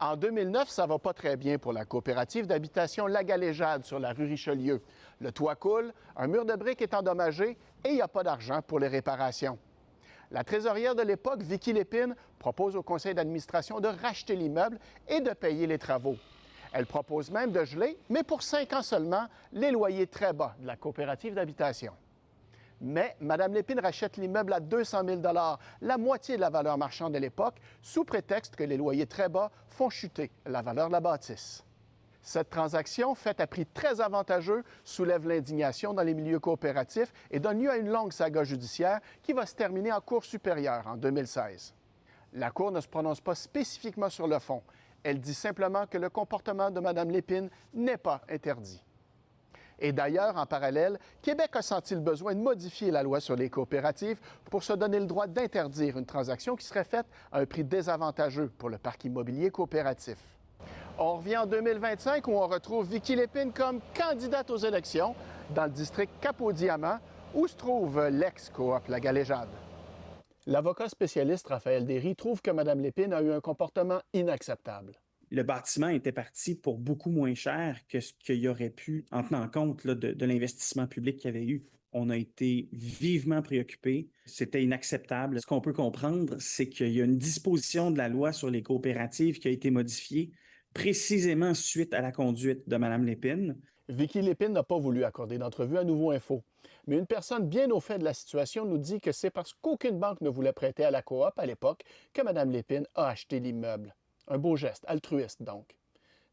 En 2009, ça va pas très bien pour la coopérative d'habitation La Galéjade sur la rue Richelieu. Le toit coule, un mur de briques est endommagé et il n'y a pas d'argent pour les réparations. La trésorière de l'époque, Vicky Lépine, propose au conseil d'administration de racheter l'immeuble et de payer les travaux. Elle propose même de geler, mais pour 5 ans seulement, les loyers très bas de la coopérative d'habitation. Mais Mme Lépine rachète l'immeuble à 200 000 la moitié de la valeur marchande de l'époque, sous prétexte que les loyers très bas font chuter la valeur de la bâtisse. Cette transaction, faite à prix très avantageux, soulève l'indignation dans les milieux coopératifs et donne lieu à une longue saga judiciaire qui va se terminer en Cour supérieure en 2016. La Cour ne se prononce pas spécifiquement sur le fond. Elle dit simplement que le comportement de Mme Lépine n'est pas interdit. Et d'ailleurs, en parallèle, Québec a senti le besoin de modifier la loi sur les coopératives pour se donner le droit d'interdire une transaction qui serait faite à un prix désavantageux pour le parc immobilier coopératif. On revient en 2025 où on retrouve Vicky Lépine comme candidate aux élections dans le district Cap-aux-Diamants où se trouve l'ex-coop La Galéjade. L'avocat spécialiste Raphaël Derry trouve que Mme Lépine a eu un comportement inacceptable. Le bâtiment était parti pour beaucoup moins cher que ce qu'il y aurait pu, en tenant compte là, de l'investissement public qu'il y avait eu. On a été vivement préoccupés. C'était inacceptable. Ce qu'on peut comprendre, c'est qu'il y a une disposition de la loi sur les coopératives qui a été modifiée précisément suite à la conduite de Mme Lépine. Vicky Lépine n'a pas voulu accorder d'entrevue à Nouveau Info. Mais une personne bien au fait de la situation nous dit que c'est parce qu'aucune banque ne voulait prêter à la coop à l'époque que Mme Lépine a acheté l'immeuble. Un beau geste, altruiste donc.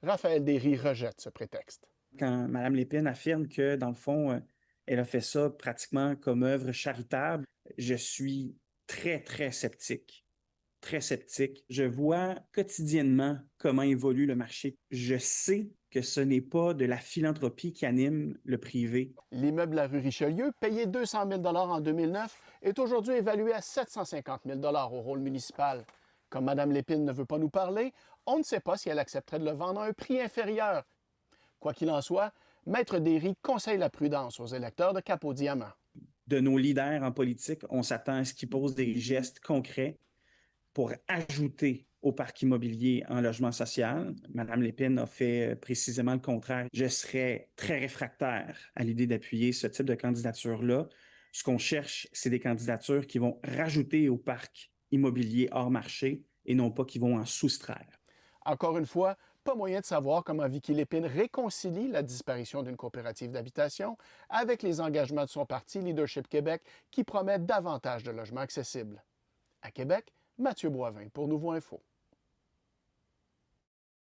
Raphaël Derry rejette ce prétexte. Quand Mme Lépine affirme que, dans le fond, elle a fait ça pratiquement comme œuvre charitable, je suis très, très sceptique. Très sceptique. Je vois quotidiennement comment évolue le marché. Je sais que ce n'est pas de la philanthropie qui anime le privé. L'immeuble de la rue Richelieu, payé 200 000 en 2009, est aujourd'hui évalué à 750 000 au rôle municipal. Comme Mme Lépine ne veut pas nous parler, on ne sait pas si elle accepterait de le vendre à un prix inférieur. Quoi qu'il en soit, Maître Derry conseille la prudence aux électeurs de Cap-aux-Diamants. De nos leaders en politique, on s'attend à ce qu'ils posent des gestes concrets pour ajouter au parc immobilier en logement social. Mme Lépine a fait précisément le contraire. Je serais très réfractaire à l'idée d'appuyer ce type de candidature-là. Ce qu'on cherche, c'est des candidatures qui vont rajouter au parc immobilier hors marché et non pas qui vont en soustraire. Encore une fois, pas moyen de savoir comment Vicky Lépine réconcilie la disparition d'une coopérative d'habitation avec les engagements de son parti Leadership Québec qui promet davantage de logements accessibles. À Québec, Mathieu Boivin pour Nouveau Info.